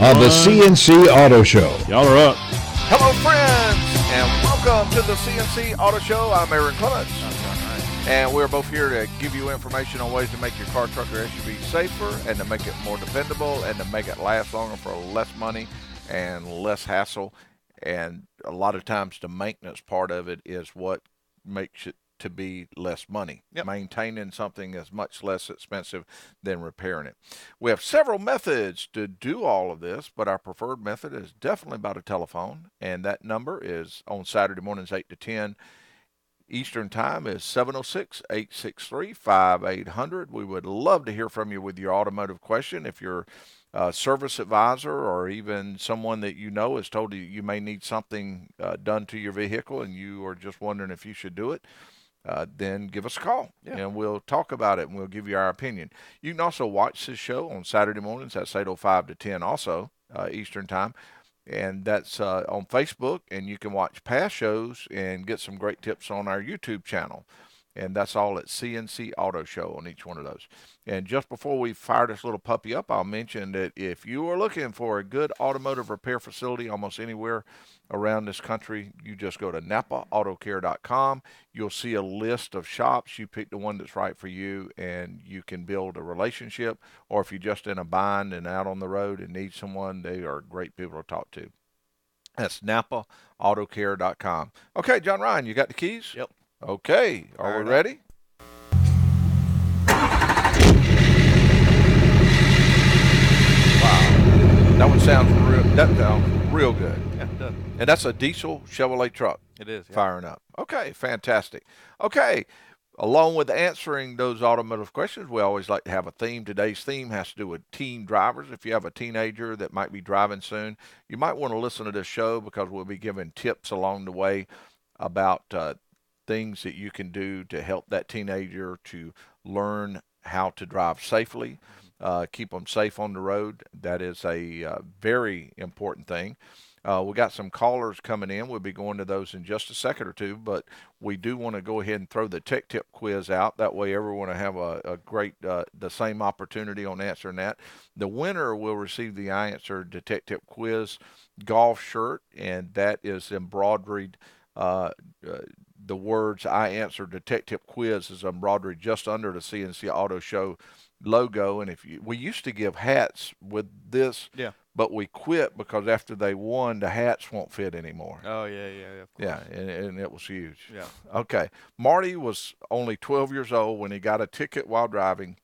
On the C&C Auto Show. Y'all are up. Hello, friends, and welcome to the C&C Auto Show. I'm Aaron Clements, and we're both here to give you information on ways to make your car, truck, or SUV safer and to make it more dependable and to make it last longer for less money and less hassle. And a lot of times the maintenance part of it is what makes it to be less money. Yep. Maintaining something is much less expensive than repairing it. We have several methods to do all of this, but our preferred method is definitely by the telephone, and that number is on Saturday mornings 8 to 10 Eastern Time is 706-863-5800. We would love to hear from you with your automotive question. If you're a service advisor or even someone that you know has told you you may need something done to your vehicle and you are just wondering if you should do it, then give us a call, and we'll talk about it, and we'll give you our opinion. You can also watch this show on Saturday mornings. That's 8:05 to 10 also, Eastern Time, and that's on Facebook, and you can watch past shows and get some great tips on our YouTube channel, and that's all at C&C Auto Show on each one of those. And just before we fire this little puppy up, I'll mention that if you are looking for a good automotive repair facility almost anywhere around this country, you just go to NapaAutoCare.com. You'll see a list of shops. You pick the one that's right for you, and you can build a relationship. Or if you're just in a bind and out on the road and need someone, they are great people to talk to. That's NapaAutoCare.com. Okay, John Ryan, you got the keys? Yep. Okay, are we ready? Wow, that one sounds real good. Yeah, it does. And that's a diesel Chevrolet truck. It is. Yeah. Firing up. Okay, fantastic. Okay, along with answering those automotive questions, we always like to have a theme. Today's theme has to do with teen drivers. If you have a teenager that might be driving soon, you might want to listen to this show because we'll be giving tips along the way about things that you can do to help that teenager to learn how to drive safely, keep them safe on the road. That is a very important thing. We got some callers coming in. We'll be going to those in just a second or two, but we do want to go ahead and throw the Tech Tip quiz out. That way everyone will have a great, the same opportunity on answering that. The winner will receive the I Answered the Tech Tip quiz golf shirt, and that is embroidered. The words "I answered the Tech Tip quiz" is embroidered just under the C&C Auto Show logo. And we used to give hats with this, but we quit because after they won, the hats won't fit anymore. Oh, yeah, of course. Yeah, and it was huge. Yeah. Okay. Marty was only 12 years old when he got a ticket while driving.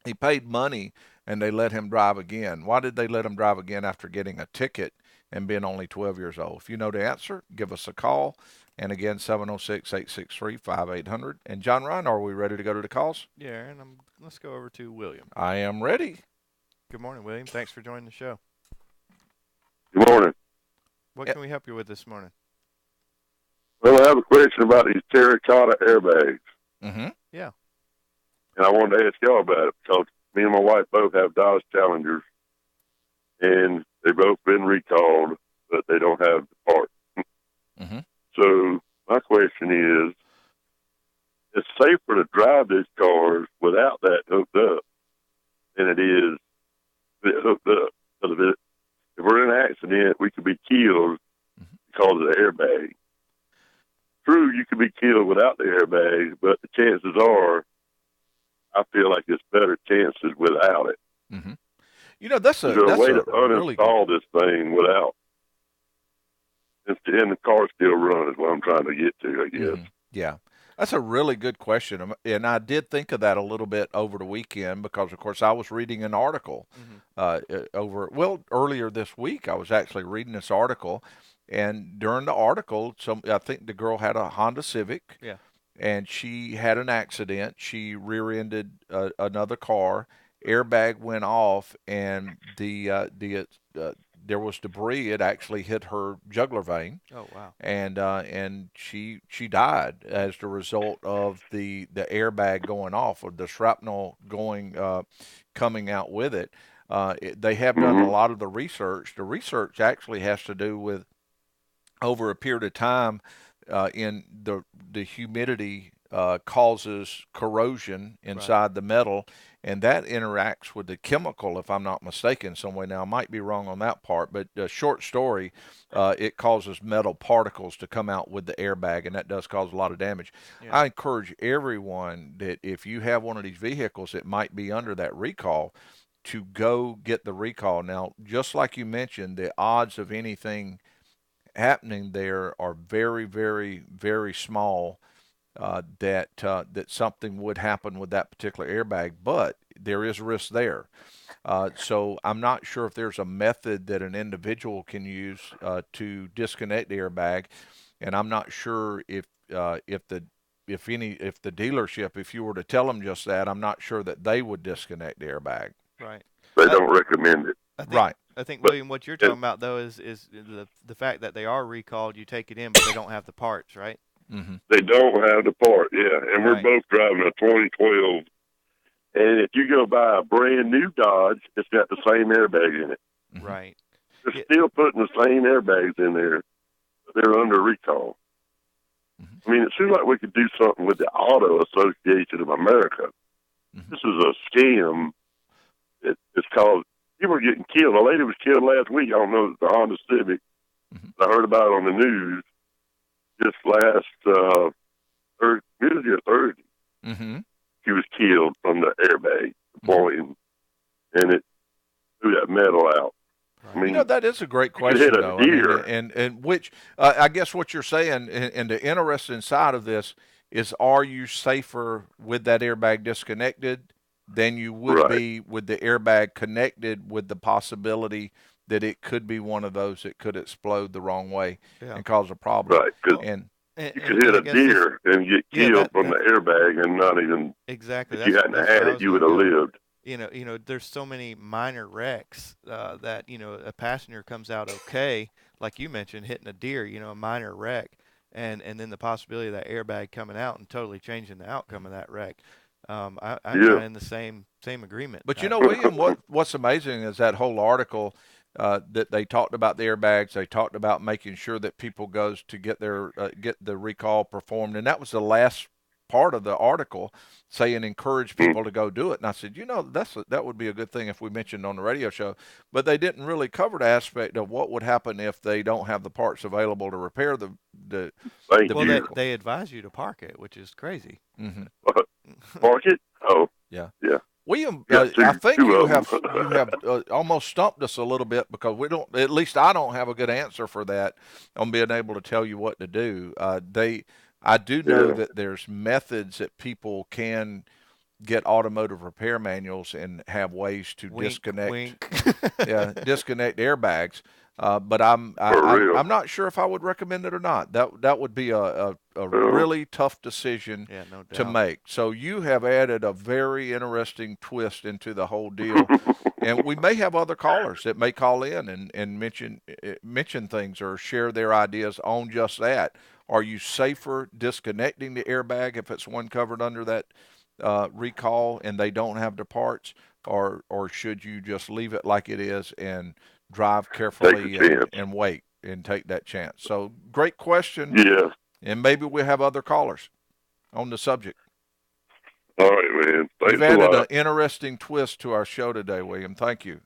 He paid money, and they let him drive again. Why did they let him drive again after getting a ticket and being only 12 years old? If you know the answer, give us a call. And again, 706-863-5800. And John Ryan, are we ready to go to the calls? Yeah, and let's go over to William. I am ready. Good morning, William. Thanks for joining the show. Good morning. What can we help you with this morning? Well, I have a question about these terracotta airbags. Mm-hmm. Yeah. And I wanted to ask y'all about it because me and my wife both have Dodge Challengers, and they've both been recalled, but they don't have the part. Mm-hmm. So my question is, it's safer to drive these cars without that hooked up than it is with it hooked up. Because if we're in an accident, we could be killed because of the airbag. True, you could be killed without the airbag, but the chances are, I feel like it's better chances without it. Mm-hmm. You know, that's a way to really uninstall this thing without. And the car still run is what I'm trying to get to, I guess. Mm-hmm. Yeah. That's a really good question. And I did think of that a little bit over the weekend because, of course, I was reading an article earlier this week. I was actually reading this article. And during the article, I think the girl had a Honda Civic. Yeah. And she had an accident. She rear-ended another car. Airbag went off, and there was debris. It actually hit her jugular vein, Oh, wow. and she died as the result of the airbag going off, or the shrapnel coming out with it. They have done a lot of the research. The research actually has to do with over a period of time in the humidity causes corrosion inside the metal, and that interacts with the chemical, if I'm not mistaken, some way. Now, I might be wrong on that part, but short story, it causes metal particles to come out with the airbag, and that does cause a lot of damage. Yeah. I encourage everyone that if you have one of these vehicles that might be under that recall, to go get the recall. Now, just like you mentioned, the odds of anything happening there are very, very, very small. That something would happen with that particular airbag, but there is risk there. So I'm not sure if there's a method that an individual can use to disconnect the airbag, and I'm not sure if the dealership, if you were to tell them just that, I'm not sure that they would disconnect the airbag. Right. They don't recommend it. Right. I think, But William, what you're talking about, though, is the fact that they are recalled, you take it in, but they don't have the parts, right? Mm-hmm. They don't have the part, yeah. And we're Right. both driving a 2012. And if you go buy a brand new Dodge, it's got the same airbag in it. Mm-hmm. Right. They're Yeah. still putting the same airbags in there. But they're under recall. Mm-hmm. I mean, it seems like we could do something with the Auto Association of America. Mm-hmm. This is a scam. It's called, people are getting killed. A lady was killed last week. I don't know, it's the Honda Civic. Mm-hmm. I heard about it on the news just last Tuesday or Thursday. Mm-hmm. She was killed from the airbag deploying, and it threw that metal out. I mean, That is a great you could question, hit a though. I mean, deer. and which I guess what you're saying, and the interesting side of this is, are you safer with that airbag disconnected than you would Right. be with the airbag connected, with the possibility that it could be one of those that could explode the wrong way Yeah. and cause a problem? Right, because And you could hit I a guess this- deer and get Yeah, killed that- from the airbag and not even, exactly. if you hadn't that's had where I it, was you would gonna have go. lived. There's so many minor wrecks that a passenger comes out okay, like you mentioned, hitting a deer, a minor wreck, and then the possibility of that airbag coming out and totally changing the outcome of that wreck. I'm Yeah. kind of in the same agreement. But William, what's amazing is that whole article that they talked about the airbags. They talked about making sure that people goes to get the recall performed, and that was the last part of the article, saying encourage people to go do it. And I said, that would be a good thing if we mentioned on the radio show. But they didn't really cover the aspect of what would happen if they don't have the parts available to repair the Thank Well, you. they advise you to park it, which is crazy. Mm-hmm. Park it? Oh, Yeah. yeah. William, Yeah, I think two you of 'em. have almost stumped us a little bit, because we don't. At least I don't have a good answer for that on being able to tell you what to do. I do know that there's methods that people can get automotive repair manuals and have ways to Wink, disconnect. wink. Disconnect airbags. But I'm real. I'm not sure if I would recommend it or not. That would be a really tough decision Yeah, no doubt. to make. So you have added a very interesting twist into the whole deal, and we may have other callers that may call in and mention things or share their ideas on just that. Are you safer disconnecting the airbag if it's one covered under that recall and they don't have the parts, or should you just leave it like it is and drive carefully and wait and take that chance? So great question. Yeah. And maybe we'll have other callers on the subject. All right, man. Thanks You've a added lot. an interesting twist to our show today, William. Thank you.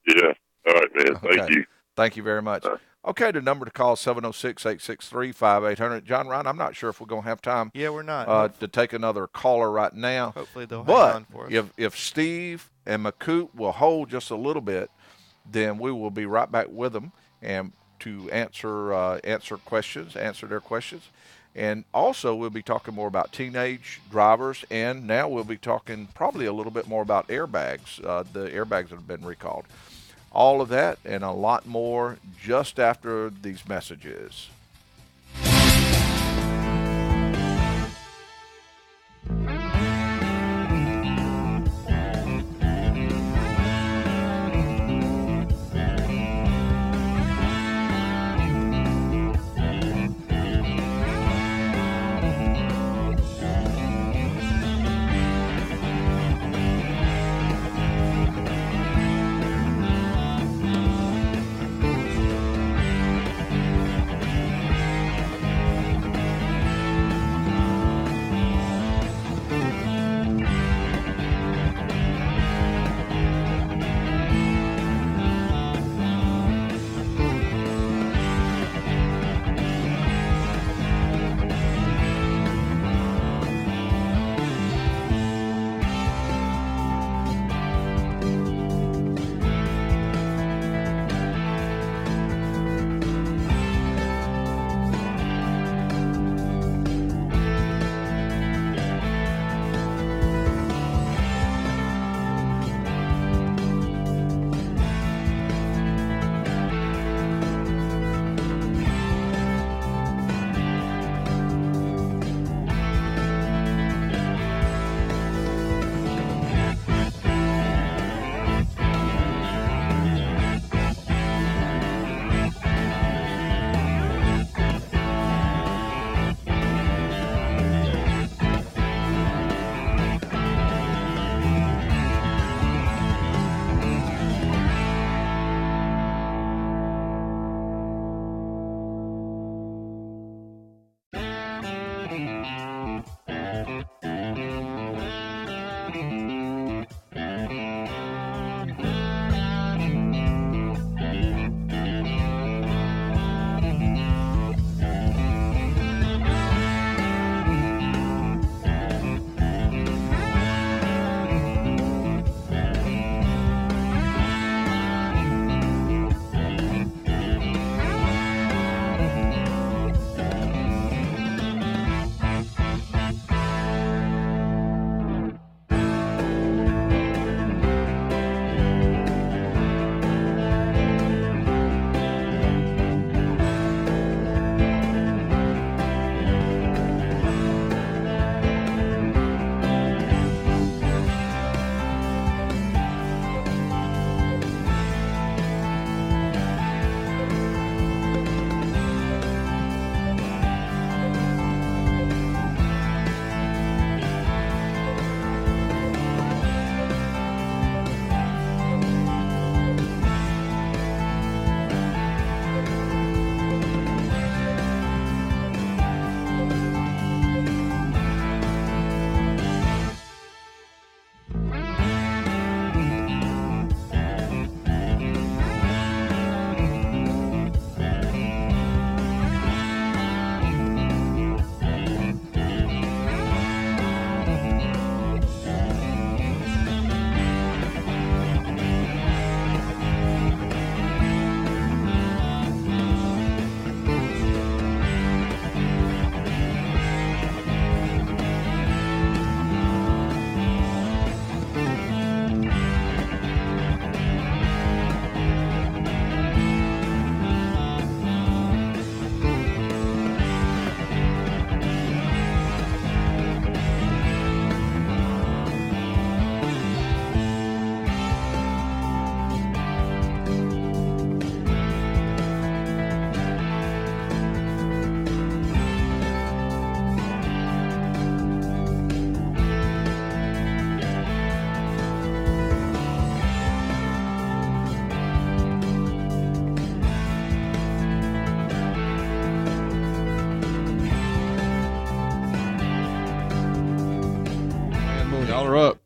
Yeah. All right, man. Thank Okay. you. Thank you very much. Okay, the number to call is 706-863-5800. John Ryan, I'm not sure if we're going to have time Yeah, we're not. to take another caller right now. Hopefully they'll hang But on for us. if Steve and McCoot will hold just a little bit, then we will be right back with them and to answer their questions. And also, we'll be talking more about teenage drivers, and now we'll be talking probably a little bit more about airbags, the airbags that have been recalled. All of that and a lot more just after these messages. Y'all are up.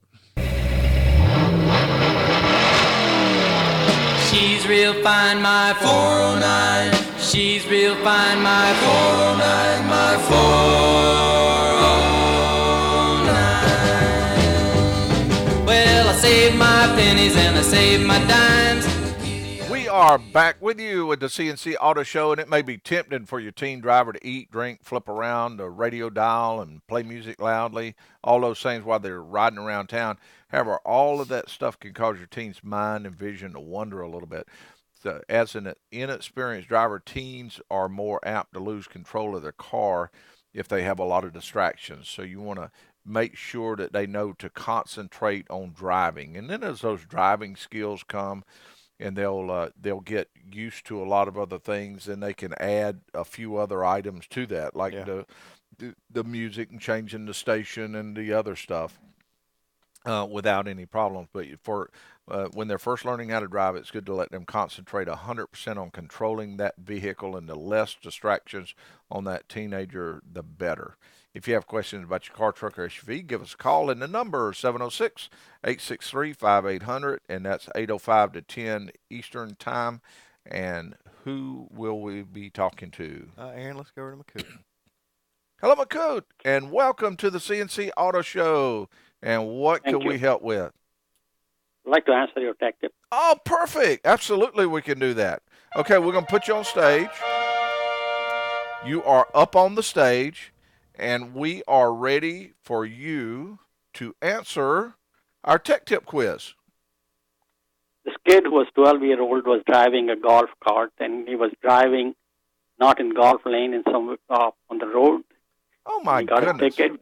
She's real fine, my 409. She's real fine, my 409, my 409. Well, I saved my pennies and I saved my dimes. We are back with you with the C&C Auto Show, and it may be tempting for your teen driver to eat, drink, flip around the radio dial, and play music loudly, all those things while they're riding around town. However, all of that stuff can cause your teen's mind and vision to wander a little bit. So, as an inexperienced driver, teens are more apt to lose control of their car if they have a lot of distractions. So you want to make sure that they know to concentrate on driving. And then as those driving skills come, and they'll get used to a lot of other things, and they can add a few other items to that, like the music and changing the station and the other stuff without any problems. But for when they're first learning how to drive, it's good to let them concentrate 100% on controlling that vehicle, and the less distractions on that teenager, the better. If you have questions about your car, truck, or SUV, give us a call, and the number is 706-863-5800, and that's 8:05 to 10 Eastern Time. And who will we be talking to? Aaron, let's go over to McCoot. Hello, McCoot, and welcome to the C&C Auto Show. And what can we help with? I'd like to answer your tech tip. Oh, perfect. Absolutely, we can do that. Okay, we're going to put you on stage. You are up on the stage, and we are ready for you to answer our tech tip quiz. This kid who was 12-year-old was driving a golf cart, and he was driving not in golf lane in some on the road. Oh, my he got goodness. a ticket.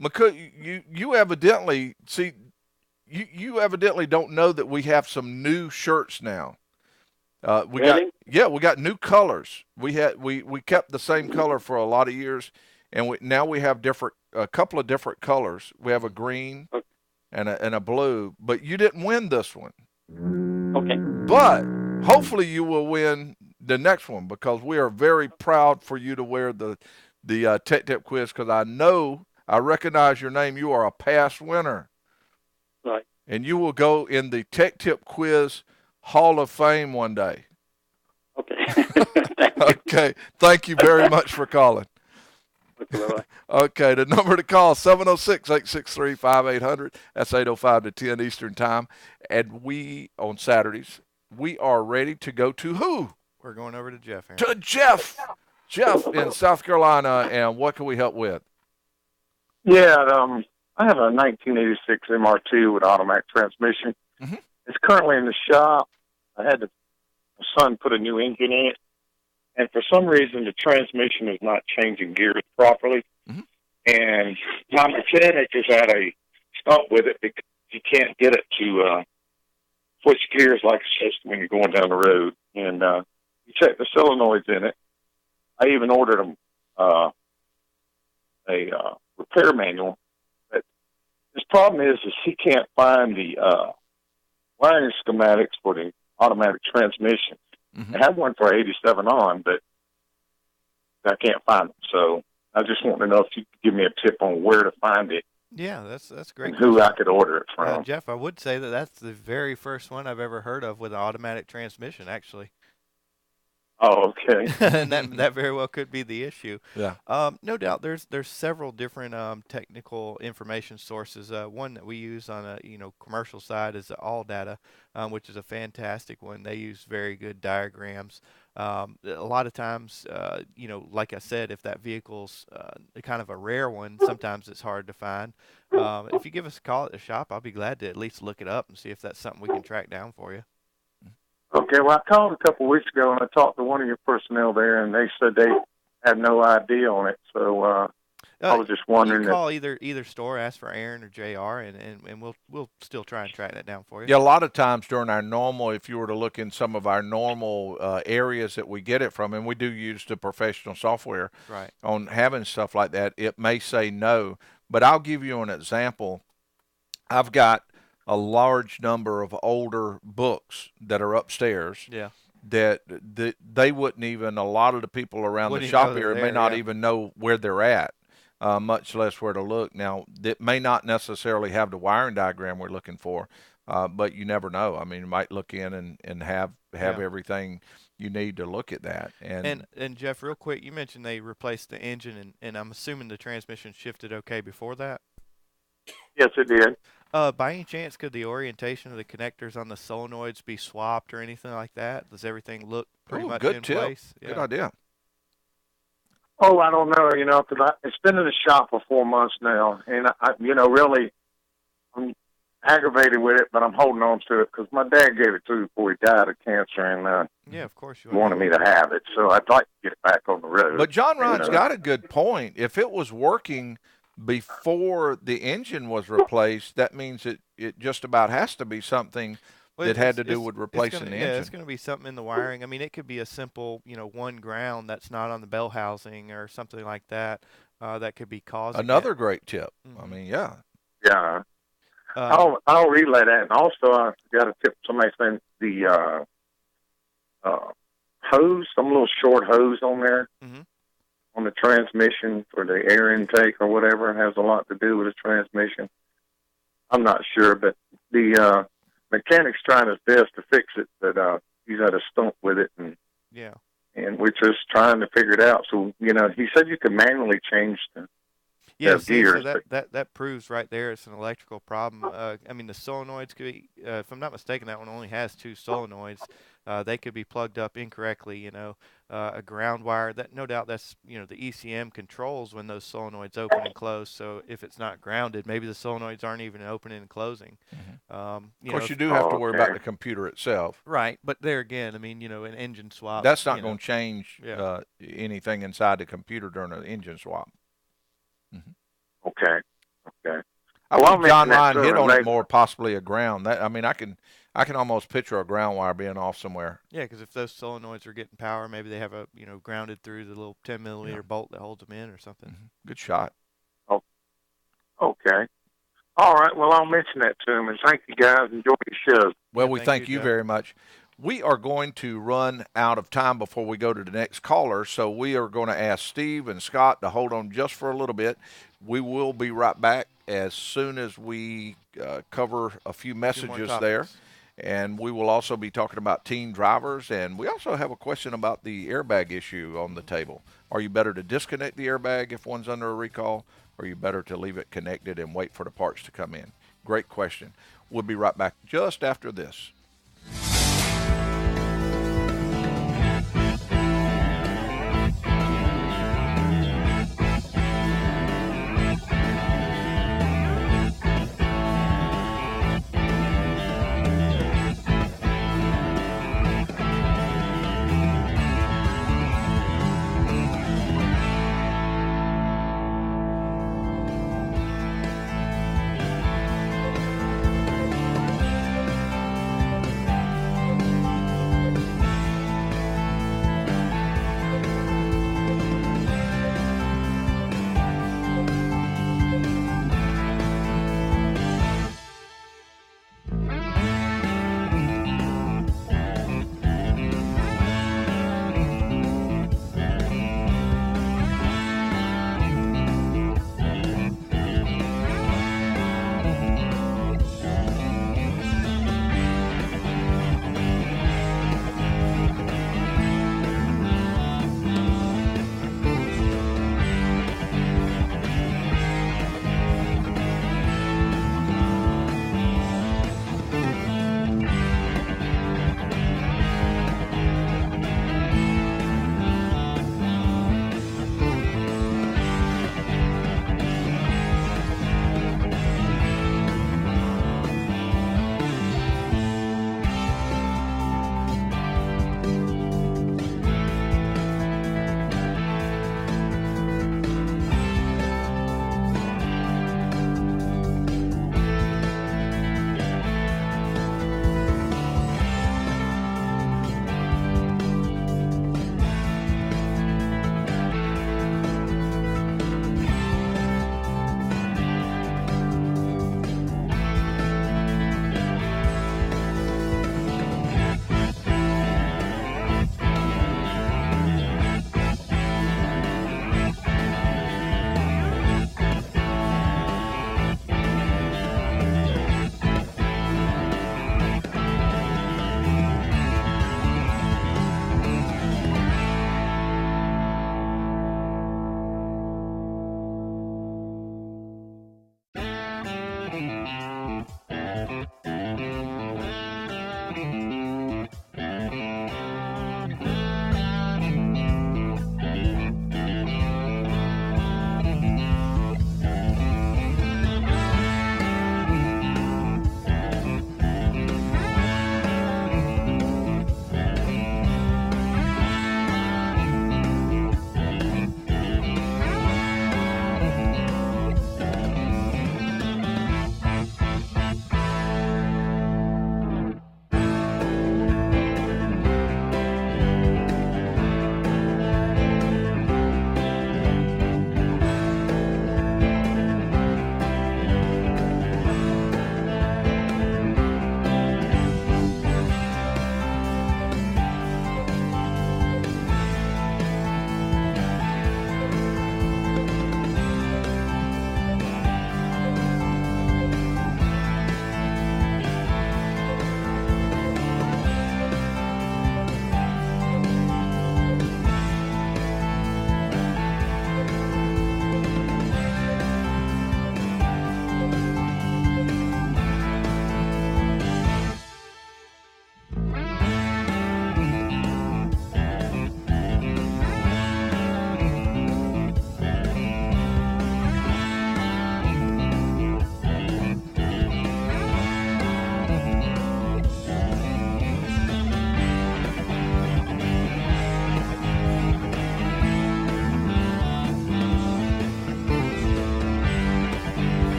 McCook, you evidently, see, you evidently don't know that we have some new shirts now. Really? We got new colors. We kept the same color for a lot of years, and now we have a couple of different colors. We have a green and a blue, but you didn't win this one. Okay. But hopefully you will win the next one, because we are very proud for you to wear the Tech Tip quiz, because I recognize your name. You are a past winner. Right. And you will go in the Tech Tip quiz Hall of Fame one day. Okay. Okay. Thank you very much for calling. Okay, bye-bye. Okay, the number to call, 706-863-5800. That's 8:05 to 10 Eastern Time. And on Saturdays, we are ready to go to who? We're going over to Jeff, Aaron. To Jeff. Jeff in South Carolina, and what can we help with? Yeah, I have a 1986 MR2 with automatic transmission. Mm-hmm. It's currently in the shop. I had my son put a new engine in it, and for some reason the transmission is not changing gears properly. Mm-hmm. And my mechanic has had a stump with it because you can't get it to switch gears like it's supposed to when you're going down the road. And you check the solenoids in it. I even ordered him a repair manual. But his problem is he can't find the wiring schematics for the automatic transmission. Mm-hmm. I have one for 87 on, but I can't find them. So I just want to know if you could give me a tip on where to find it. Yeah, that's great. And who I could order it from. Jeff, I would say that's the very first one I've ever heard of with an automatic transmission, actually. Oh, okay. And that very well could be the issue. Yeah. No doubt. There's several different technical information sources. One that we use on a commercial side is All Data, which is a fantastic one. They use very good diagrams. A lot of times, like I said, if that vehicle's kind of a rare one, sometimes it's hard to find. If you give us a call at the shop, I'll be glad to at least look it up and see if that's something we can track down for you. Okay, well, I called a couple of weeks ago, and I talked to one of your personnel there, and they said they had no idea on it. So I was just wondering. You call either store, ask for Aaron or JR, and we'll still try and track that down for you. Yeah, a lot of times during our normal, if you were to look in some of our normal areas that we get it from, and we do use the professional software right on having stuff like that, it may say no. But I'll give you an example. I've got a large number of older books that are upstairs. Yeah. That they wouldn't even, a lot of the people around the shop area may not even know where they're at, much less where to look. Now, that may not necessarily have the wiring diagram we're looking for, but you never know. I mean, you might look in and have everything you need to look at that. And Jeff, real quick, you mentioned they replaced the engine, and I'm assuming the transmission shifted okay before that? Yes, it did. By any chance, could the orientation of the connectors on the solenoids be swapped or anything like that? Does everything look pretty Ooh, much good in tip. place? Good idea. Oh, I don't know, because it's been in the shop for 4 months now, and really, I'm aggravated with it, but I'm holding on to it because my dad gave it to me before he died of cancer, and Yeah, of course you wanted me to have it, so I'd like to get it back on the road. But John Ryan's got a good point. If it was working before the engine was replaced, that means it just about has to be something that had to do with replacing the engine. Yeah, it's going to be something in the wiring. I mean, it could be a simple, one ground that's not on the bell housing or something like that. That could be causing Another it. great tip. Mhm. I mean, yeah. Yeah. I'll relay that. And also, I got a tip. Somebody saying the hose, some little short hose on there, on the transmission for the air intake or whatever, has a lot to do with the transmission. I'm not sure, but the mechanic's trying his best to fix it, but he's had a stump with it, and we're just trying to figure it out. So, he said you could manually change the gears. So that proves right there it's an electrical problem. I mean, the solenoids could be, if I'm not mistaken, that one only has 2 solenoids. They could be plugged up incorrectly, a ground wire. That no doubt that's, the ECM controls when those solenoids open and close. So if it's not grounded, maybe the solenoids aren't even opening and closing. Of course, you do have to worry about the computer itself. Right, but there again, I mean, an engine swap. That's not going to change anything inside the computer during an engine swap. Okay. I think John Ryan hit on it more, possibly a ground. That I mean, I can almost picture a ground wire being off somewhere. Yeah, because if those solenoids are getting power, maybe they have a grounded through the little 10 millimeter bolt that holds them in or something. Good shot. Oh, okay. All right. Well, I'll mention that to him, and thank you guys. Enjoy your show. Well, we thank you very much. We are going to run out of time before we go to the next caller, so we are going to ask Steve and Scott to hold on just for a little bit. We will be right back as soon as we cover a few messages there. And we will also be talking about teen drivers, and we also have a question about the airbag issue on the table. Are you better to disconnect the airbag if one's under a recall, or are you better to leave it connected and wait for the parts to come in? Great question. We'll be right back just after this.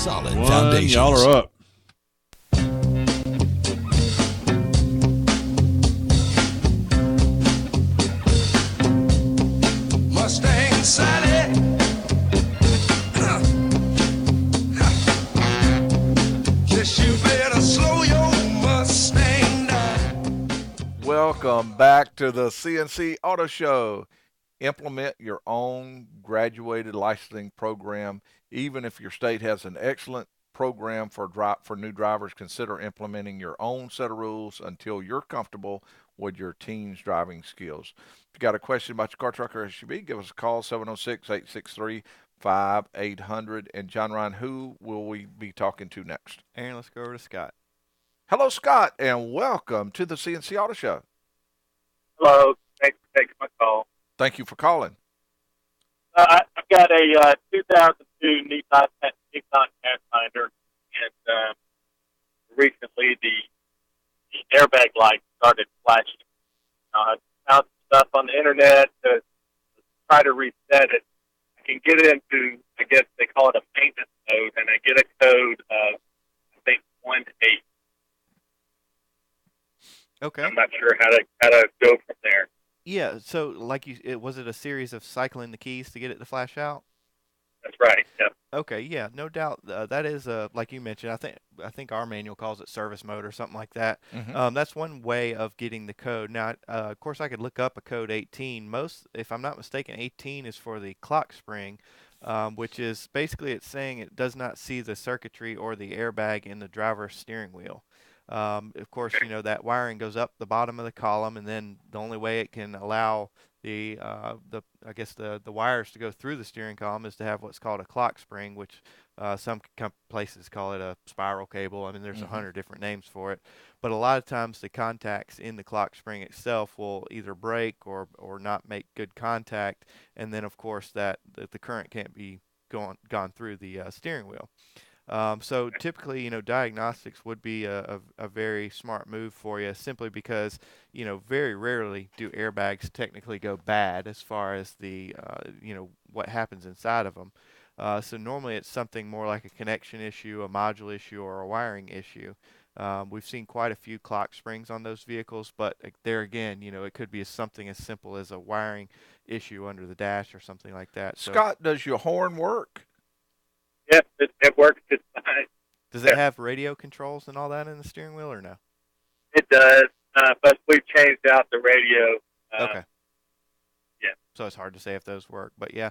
Solid One, foundations. y'all are up. Mustang Sally. Guess you better slow your Mustang down. Welcome back to the C&C Auto Show. Implement your own graduated licensing program. Even if your state has an excellent program for new drivers, consider implementing your own set of rules until you're comfortable with your team's driving skills. If you got a question about your car, truck, or SUV, give us a call, 706-863-5800. And John Ryan, who will we be talking to next? Aaron, let's go over to Scott. Hello, Scott, and welcome to the C&C Auto Show. Hello. Thanks for taking my call. Thank you for calling. I've got a 2002 Nissan Pathfinder, and recently the airbag light started flashing. I found stuff on the internet to try to reset it. I can get into, I guess they call it a maintenance mode, and I get a code of, I think, 1-8. Okay. I'm not sure how to go from there. Yeah. So, like was it a series of cycling the keys to get it to flash out? That's right. Yep. Okay. Yeah. No doubt. That is like you mentioned. I think our manual calls it service mode or something like that. Mm-hmm. That's one way of getting the code. Now, of course, I could look up a code 18. If I'm not mistaken, 18 is for the clock spring, which is basically it's saying it does not see the circuitry or the airbag in the driver's steering wheel. Of course, that wiring goes up the bottom of the column, and then the only way it can allow the wires to go through the steering column is to have what's called a clock spring, which some places call it a spiral cable. I mean, there's 100 different names for it, but a lot of times the contacts in the clock spring itself will either break or not make good contact, and then of course that the current can't be gone through the steering wheel. So typically, diagnostics would be a very smart move for you, simply because, very rarely do airbags technically go bad as far as the, what happens inside of them. So normally it's something more like a connection issue, a module issue, or a wiring issue. We've seen quite a few clock springs on those vehicles, but there again, it could be something as simple as a wiring issue under the dash or something like that. So, Scott, does your horn work? Yep, it works just fine. does it have radio controls and all that in the steering wheel, or no? It does, but we've changed out the radio. Okay. Yeah. So it's hard to say if those work, but yeah,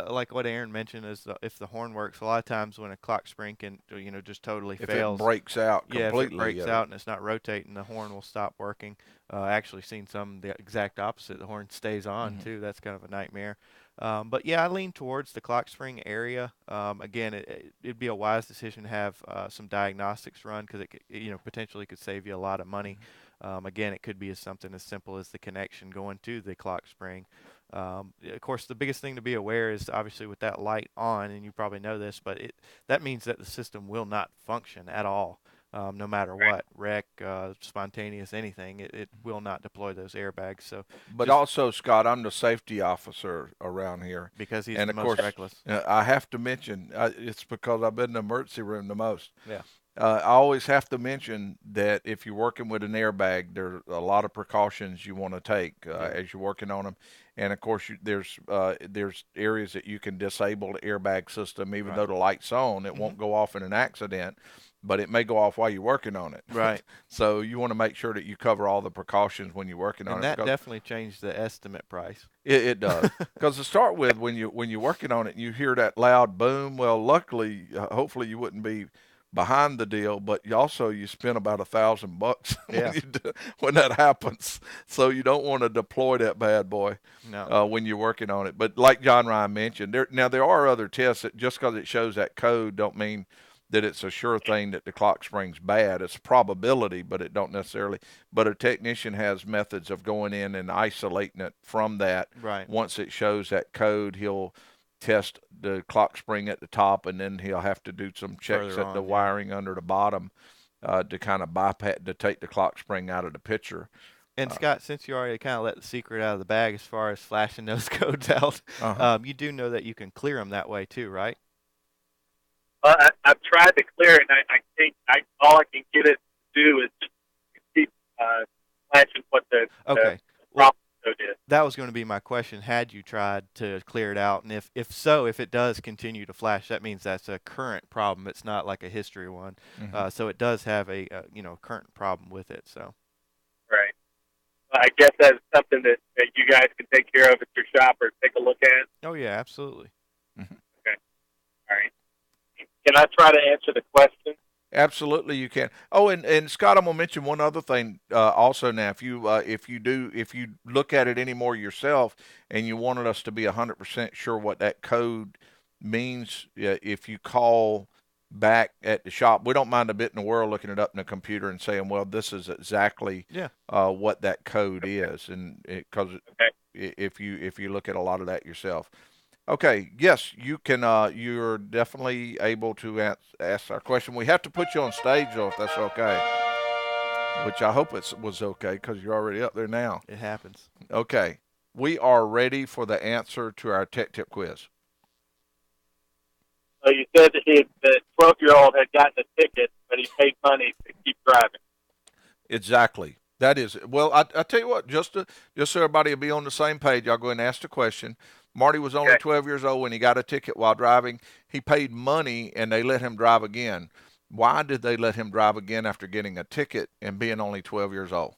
like what Aaron mentioned is if the horn works, a lot of times when a clock spring can, just totally fails. If it breaks out completely. If it breaks out and it's not rotating, the horn will stop working. Actually seen some the exact opposite. The horn stays on too. That's kind of a nightmare. But yeah, I lean towards the clock spring area. Again, it'd be a wise decision to have some diagnostics run, because it potentially could save you a lot of money. Again, it could be something as simple as the connection going to the clock spring. Of course, the biggest thing to be aware is obviously with that light on, and you probably know this, but that means that the system will not function at all. No matter what, wreck, spontaneous, anything, it will not deploy those airbags. So, but also, Scott, I'm the safety officer around here. Because he's and the of most course, reckless. I have to mention, it's because I've been in the emergency room the most. Yeah. I always have to mention that if you're working with an airbag, there's a lot of precautions you want to take as you're working on them. And of course, there's areas that you can disable the airbag system, even though the light's on. It won't go off in an accident, but it may go off while you're working on it. Right. So you want to make sure that you cover all the precautions when you're working on it. And that definitely changed the estimate price. It does. Because to start with, when you're working on it and you hear that loud boom, well, luckily, hopefully you wouldn't be behind the deal, but you spend about $1,000 when that happens. So you don't want to deploy that bad boy when you're working on it. But like John Ryan mentioned, there are other tests that just because it shows that code don't mean that it's a sure thing that the clock spring's bad. It's a probability, but it don't necessarily. But a technician has methods of going in and isolating it from that. Right. Once it shows that code, he'll test the clock spring at the top, and then he'll have to do some checks Further at on, the wiring under the bottom to kind of bypass, to take the clock spring out of the picture. And Scott, since you already kind of let the secret out of the bag as far as flashing those codes out, you do know that you can clear them that way too, right? I've tried to clear it, and I think all I can get it to do is just keep flashing what the problem code is. That was going to be my question. Had you tried to clear it out? And if so, if it does continue to flash, that means that's a current problem. It's not like a history one. So it does have a current problem with it. So. Right. I guess that's something that you guys can take care of at your shop or take a look at. Oh yeah, absolutely. Okay. All right. Can I try to answer the question? Absolutely, you can. Oh, and Scott, I'm gonna mention one other thing also. Now, if you look at it anymore yourself, and you wanted us to be 100% sure what that code means, if you call back at the shop, we don't mind a bit in the world looking it up in the computer and saying, well, this is exactly what that code is, and because if you look at a lot of that yourself. Okay, yes, you can. You're definitely able to ask our question. We have to put you on stage, though, if that's okay. Which I hope it was okay, because you're already up there now. It happens. Okay, we are ready for the answer to our tech tip quiz. So you said that the 12-year-old had gotten a ticket, but he paid money to keep driving. Exactly. That is. Well, I tell you what, just so everybody will be on the same page, I'll go ahead and ask the question. Marty was only 12 years old when he got a ticket while driving. He paid money, and they let him drive again. Why did they let him drive again after getting a ticket and being only 12 years old?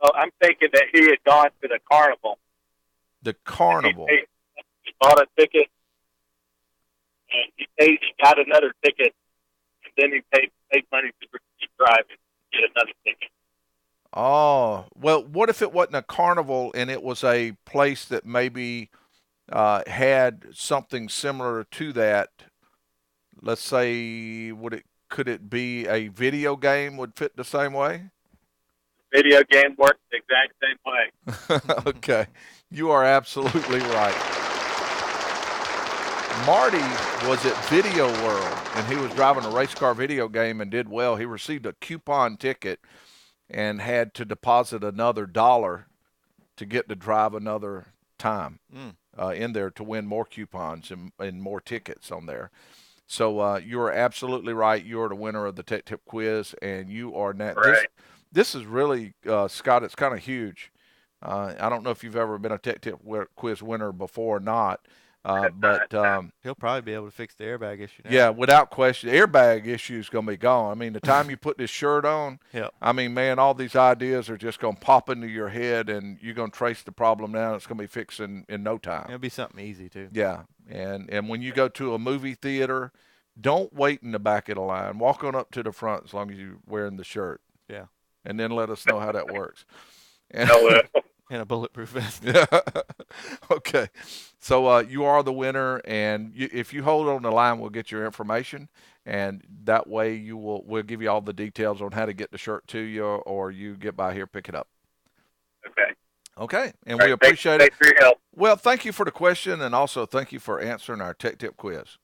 Well, I'm thinking that he had gone to the carnival. The carnival? He bought a ticket, and he got another ticket, and then he paid money to keep driving, get another ticket. Oh, well, what if it wasn't a carnival and it was a place that maybe had something similar to that? Let's say, could it be a video game would fit the same way? Video game works the exact same way. Okay. You are absolutely right. Marty was at Video World, and he was driving a race car video game and did well. He received a coupon ticket and had to deposit another $1 to get to drive another time in there to win more coupons and more tickets on there. So you are absolutely right. You are the winner of the Tech Tip Quiz, and you are now. This is really, Scott, it's kind of huge. I don't know if you've ever been a Tech Tip Quiz winner before or not. But he'll probably be able to fix the airbag issue now. Yeah, without question. The airbag issue is going to be gone. I mean, the time you put this shirt on, I mean, man, all these ideas are just going to pop into your head, and you're going to trace the problem down. It's going to be fixed in no time. It'll be something easy, too. Yeah, and when you go to a movie theater, don't wait in the back of the line. Walk on up to the front as long as you're wearing the shirt. Yeah. And then let us know how that works. And a bulletproof vest. Yeah. Okay. So you are the winner, and if you hold on the line, we'll get your information, and that way we'll give you all the details on how to get the shirt to you, or you get by here, pick it up. Okay. Okay. And we appreciate it. Thanks for your help. Well, thank you for the question, and also thank you for answering our Tech Tip Quiz.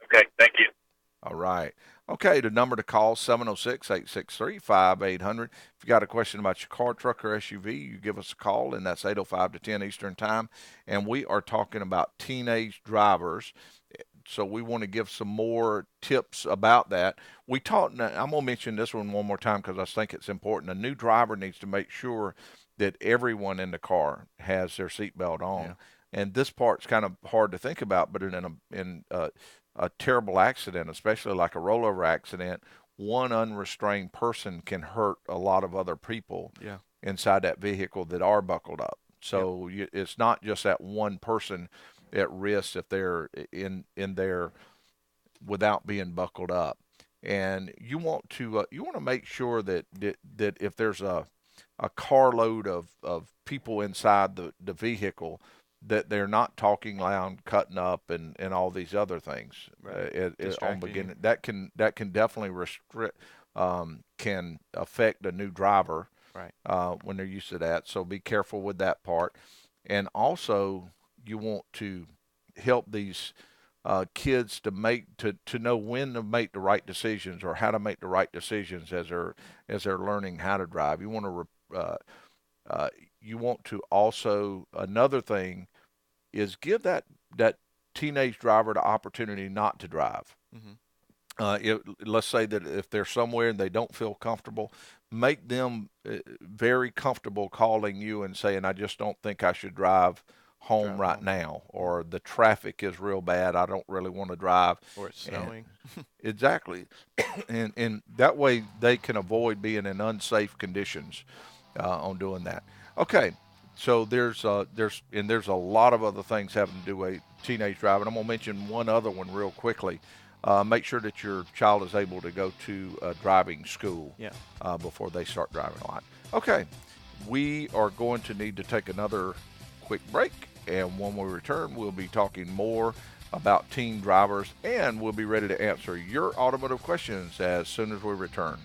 Okay. Thank you. All right. Okay, the number to call, 706-863-5800. If you got a question about your car, truck, or SUV, you give us a call, and that's 8:05 to 10 Eastern Time. And we are talking about teenage drivers, so we want to give some more tips about that. I'm going to mention this one more time because I think it's important. A new driver needs to make sure that everyone in the car has their seatbelt on. Yeah. And this part's kind of hard to think about, but in a terrible accident, especially like a rollover accident, one unrestrained person can hurt a lot of other people inside that vehicle that are buckled up. So it's not just that one person at risk if they're in there without being buckled up. And you want to make sure that if there's a carload of people inside the vehicle, that they're not talking loud, cutting up, and all these other things. On beginning, that can definitely restrict, can affect a new driver, right? When they're used to that. So be careful with that part. And also, you want to help these kids to know when to make the right decisions, or how to make the right decisions as they're learning how to drive. You want to also, another thing is give that teenage driver the opportunity not to drive. Let's say that if they're somewhere and they don't feel comfortable, make them very comfortable calling you and saying, I just don't think I should drive home right now, or the traffic is real bad, I don't really want to drive. Or it's snowing. Exactly. and that way they can avoid being in unsafe conditions on doing that. Okay, so there's a lot of other things having to do with teenage driving. I'm going to mention one other one real quickly. Make sure that your child is able to go to driving school before they start driving a lot. Okay, we are going to need to take another quick break, and when we return, we'll be talking more about teen drivers, and we'll be ready to answer your automotive questions as soon as we return.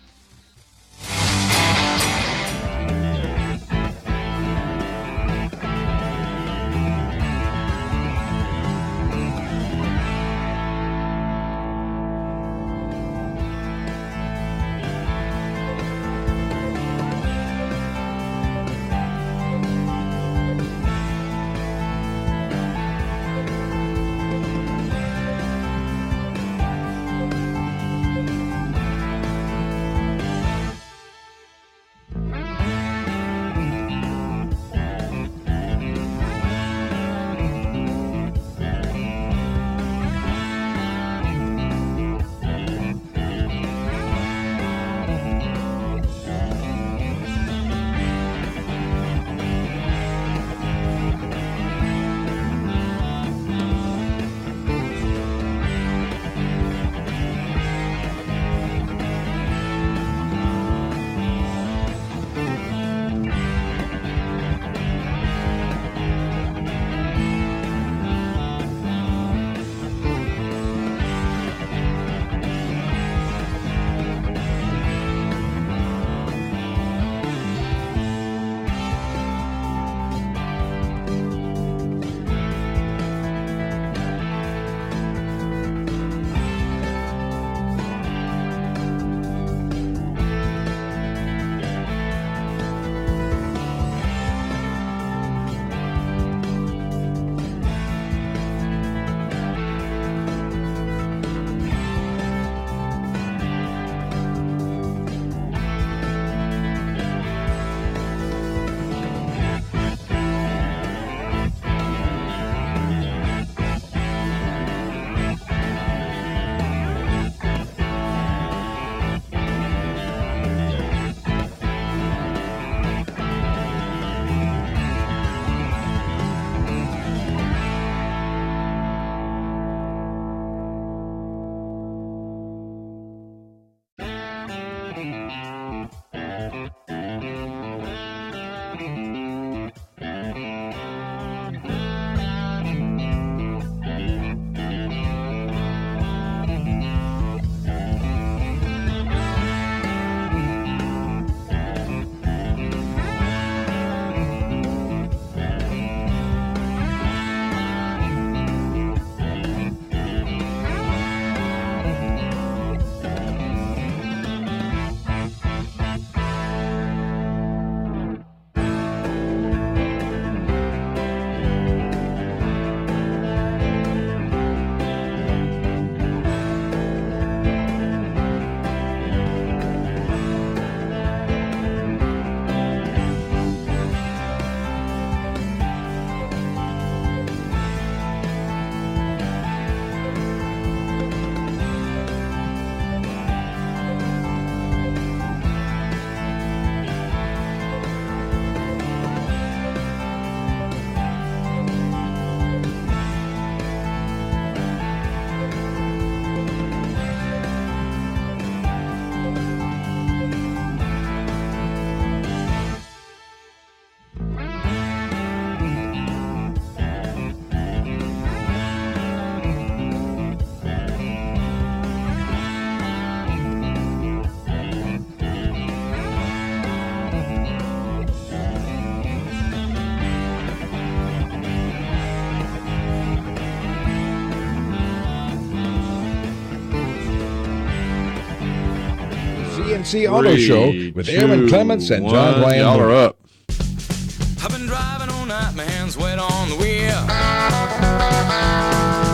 C&C Auto Show with Aaron Clements and John Ryan. Y'all are up. I've been driving all night, my hands wet on the wheel.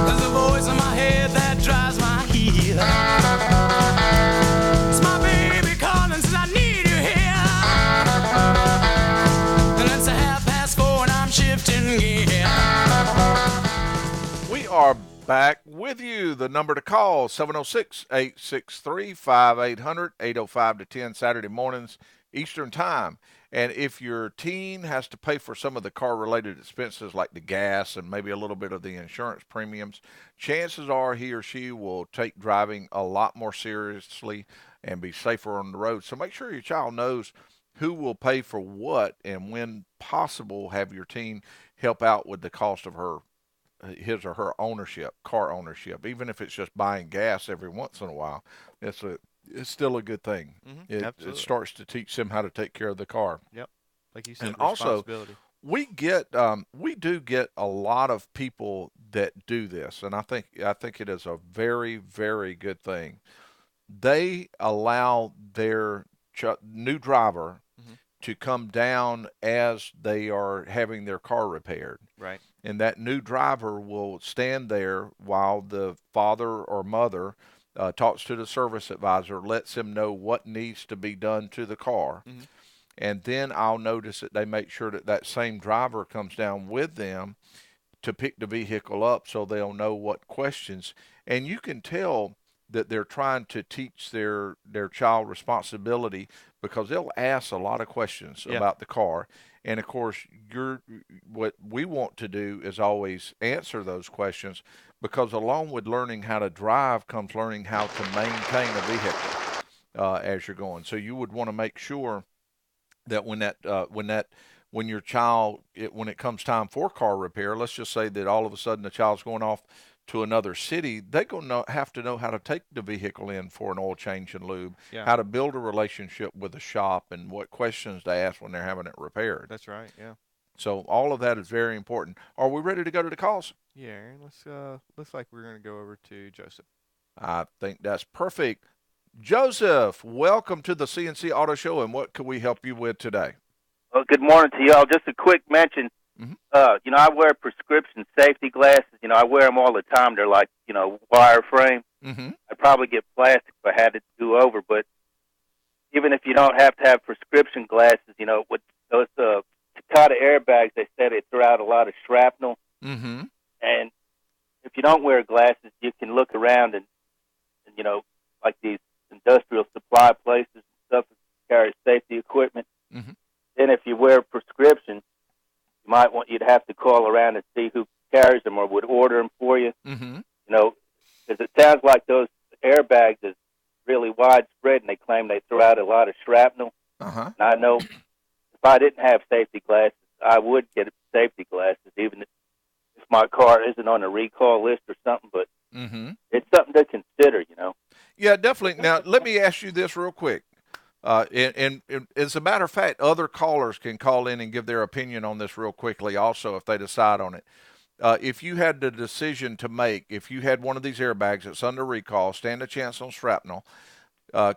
There's a voice in my head that drives my heel. It's my baby calling, says I need you here. And it's 4:30 and I'm shifting gear. We are back with you. The number to call, 706-863-5800, 805 to 10 Saturday mornings Eastern Time. And if your teen has to pay for some of the car-related expenses like the gas and maybe a little bit of the insurance premiums, chances are he or she will take driving a lot more seriously and be safer on the road. So make sure your child knows who will pay for what, and when possible, have your teen help out with the cost of his or her car ownership, even if it's just buying gas every once in a while. It's still a good thing. It starts to teach them how to take care of the car. Yep, like you said, and also we do get a lot of people that do this, and I think it is a very, very good thing. They allow their new driver to come down as they are having their car repaired. Right. And that new driver will stand there while the father or mother talks to the service advisor, lets him know what needs to be done to the car. And then I'll notice that they make sure that same driver comes down with them to pick the vehicle up so they'll know what questions. And you can tell that they're trying to teach their child responsibility, because they'll ask a lot of questions about the car. And of course, what we want to do is always answer those questions, because along with learning how to drive comes learning how to maintain a vehicle as you're going. So you would want to make sure that when your child, when it comes time for car repair, let's just say that all of a sudden the child's going off to another city, they're going to have to know how to take the vehicle in for an oil change and lube, how to build a relationship with the shop, and what questions to ask when they're having it repaired. That's right, yeah. So all of that is very important. Are we ready to go to the calls? Yeah, Aaron, looks like we're going to go over to Joseph. I think that's perfect. Joseph, welcome to the C&C Auto Show, and what can we help you with today? Well, good morning to y'all. Just a quick mention. I wear prescription safety glasses. I wear them all the time. They're like, wire frame. I'd probably get plastic if I had to do over. But even if you don't have to have prescription glasses, with those Takata airbags, they said they throw out a lot of shrapnel. And if you don't wear glasses, you can look around and like these industrial supply places and stuff that carry safety equipment. Then if you wear a prescription, you'd have to call around and see who carries them or would order them for you. Because it sounds like those airbags is really widespread, and they claim they throw out a lot of shrapnel. And I know if I didn't have safety glasses, I would get safety glasses, even if my car isn't on a recall list or something. But it's something to consider, Yeah, definitely. Now, let me ask you this real quick. And as a matter of fact, other callers can call in and give their opinion on this real quickly also if they decide on it. If you had the decision to make, if you had one of these airbags that's under recall, stand a chance on shrapnel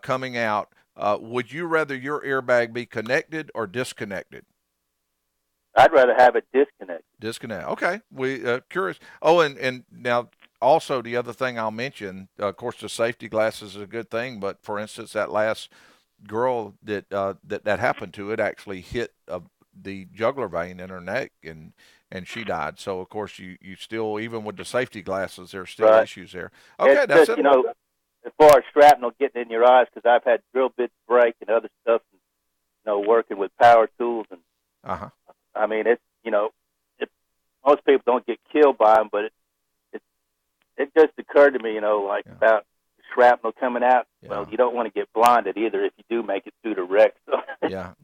coming out, would you rather your airbag be connected or disconnected? I'd rather have it disconnected. Disconnected. Okay. We curious. Oh, and now also the other thing I'll mention, of course, the safety glasses is a good thing, but for instance, that last girl that happened to, it actually hit the jugular vein in her neck, and she died. So of course you still, even with the safety glasses, there's still issues there. Okay, that's it. As far as shrapnel getting in your eyes, because I've had drill bits break and other stuff, and, working with power tools, and I mean it's most people don't get killed by them, but it just occurred to me, about shrapnel coming out. Well, you don't want to get blinded either if you do make it through the wreck. So.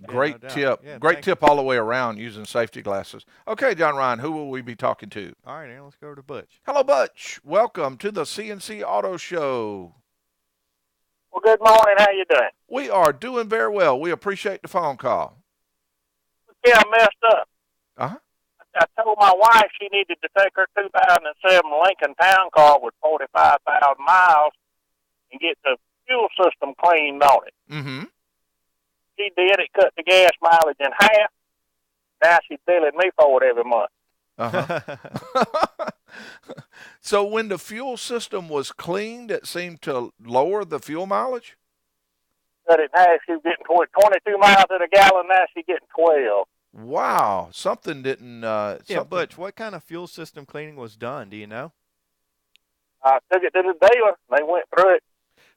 Great tip. Great tip all the way around using safety glasses. Okay, John Ryan, who will we be talking to? All right, Aaron, let's go over to Butch. Hello, Butch. Welcome to the C&C Auto Show. Well, good morning. How you doing? We are doing very well. We appreciate the phone call. Yeah, I messed up. I told my wife she needed to take her 2007 Lincoln Town Car with 45,000 miles and get the fuel system cleaned on it. Mm-hmm. She did. It cut the gas mileage in half. Now she's billing me for it every month. Uh-huh. So when the fuel system was cleaned, it seemed to lower the fuel mileage? Cut it in half. She was getting 22 miles to the gallon. Now she's getting 12. Wow. Something didn't... Yeah, Butch, what kind of fuel system cleaning was done? Do you know? I took it to the dealer. They went through it.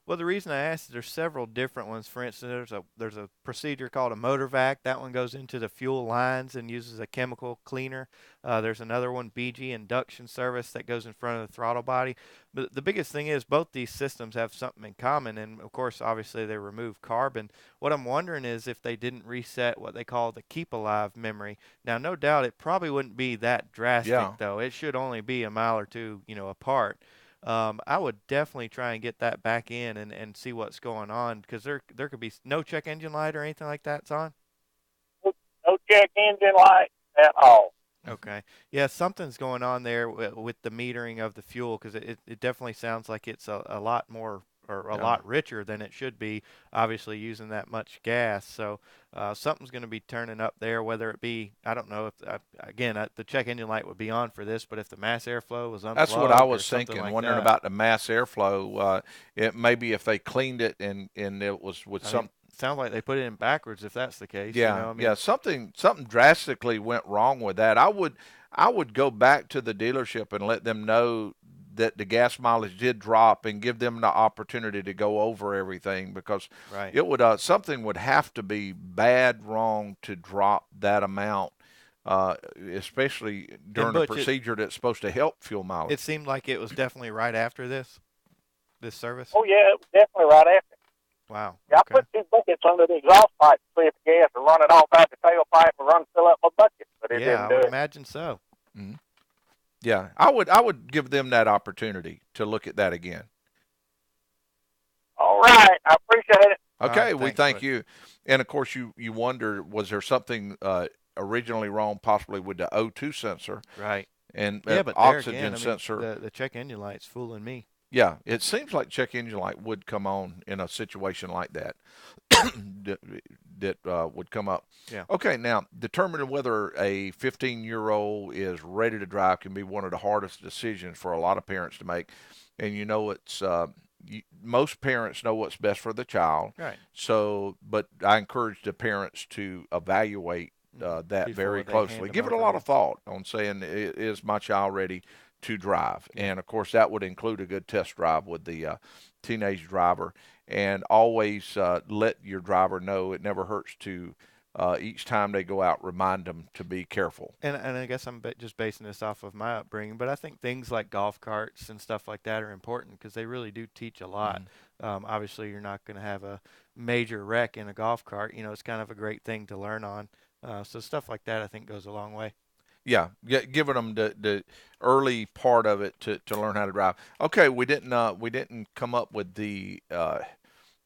Well, the reason I asked is there's several different ones. For instance, there's a procedure called a motor vac. That one goes into the fuel lines and uses a chemical cleaner. There's another one, BG induction service, that goes in front of the throttle body. But the biggest thing is both these systems have something in common, and of course, obviously, they remove carbon. What I'm wondering is if they didn't reset what they call the keep alive memory. Now, no doubt, it probably wouldn't be that drastic, though. It should only be a mile or two, apart. I would definitely try and get that back in and see what's going on, because there could be no check engine light or anything like that, Son? No check engine light at all. Okay. Yeah, something's going on there with the metering of the fuel, because it definitely sounds like it's a lot more or a lot richer than it should be, obviously using that much gas. So something's going to be turning up there, whether it be, I don't know, if the check engine light would be on for this, but if the mass airflow was unplugged. That's what I was thinking, like wondering that. about the mass airflow. It maybe if they cleaned it and it was with some. Sounds like they put it in backwards if that's the case. Yeah, yeah, something drastically went wrong with that. I would go back to the dealership and let them know that the gas mileage did drop and give them the opportunity to go over everything, because it would something would have to be bad wrong to drop that amount, especially during a procedure that's supposed to help fuel mileage. It seemed like it was definitely right after this service. Oh yeah, it was definitely right after. Wow. Yeah, I put 2 buckets under the exhaust pipe to see if the gas would run it off out the tailpipe and fill up my bucket, but it didn't do I would it. imagine so. Mm-hmm. Yeah, I would give them that opportunity to look at that again. All right, I appreciate it. Okay, we thank you. And of course, you wonder, was there something originally wrong, possibly with the O2 sensor? Right. And but oxygen sensor. The check engine light's fooling me. Yeah, it seems like check engine light would come on in a situation like that. that would come up. Yeah. Okay, now determining whether a 15-year-old is ready to drive can be one of the hardest decisions for a lot of parents to make. And it's most parents know what's best for the child. Right. So, but I encourage the parents to evaluate that Before very they closely. hand Give them it a over. lot of thought on saying, is my child ready to drive? And of course, that would include a good test drive with the teenage driver. And always let your driver know. It never hurts to, each time they go out, remind them to be careful. And I guess I'm just basing this off of my upbringing, but I think things like golf carts and stuff like that are important because they really do teach a lot. Obviously, you're not going to have a major wreck in a golf cart. It's kind of a great thing to learn on. So stuff like that, I think, goes a long way. Yeah, giving them the early part of it to learn how to drive. Okay, we didn't come up with the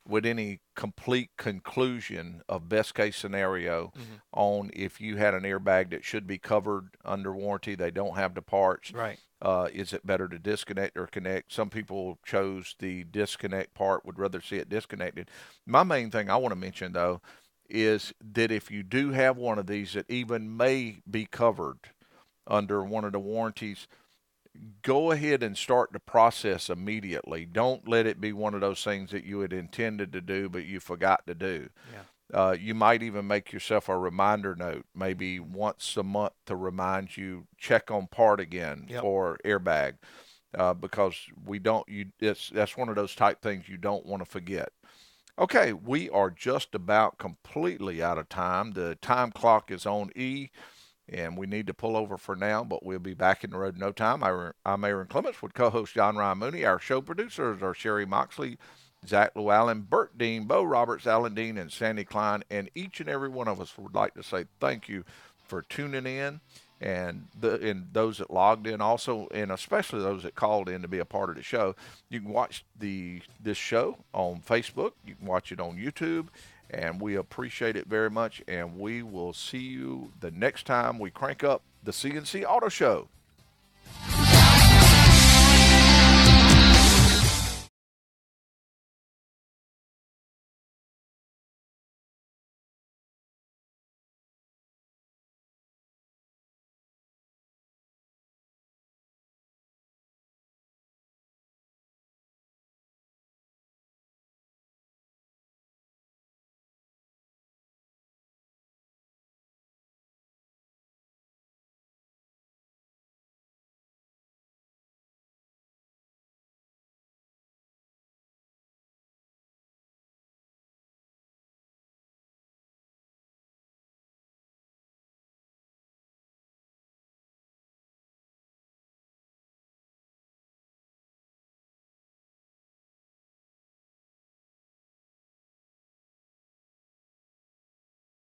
with any complete conclusion of best case scenario on if you had an airbag that should be covered under warranty. They don't have the parts. Right. Is it better to disconnect or connect? Some people chose the disconnect part, would rather see it disconnected. My main thing I want to mention, though, is that if you do have one of these that even may be covered under one of the warranties, go ahead and start the process immediately. Don't let it be one of those things that you had intended to do but you forgot to do. Yeah. You might even make yourself a reminder note, maybe once a month, to remind you, check on part again for airbag, because that's one of those type things you don't want to forget. Okay, we are just about completely out of time. The time clock is on E, and we need to pull over for now, but we'll be back in the road in no time. I'm Aaron Clements with co-host John Ryan Mooney. Our show producers are Sherry Moxley, Zach Llewellyn, Bert Dean, Bo Roberts, Alan Dean, and Sandy Klein. And each and every one of us would like to say thank you for tuning in, and those that logged in also, and especially those that called in to be a part of the show. You can watch this show on Facebook. You can watch it on YouTube, and we appreciate it very much. And we will see you the next time we crank up the C&C Auto Show.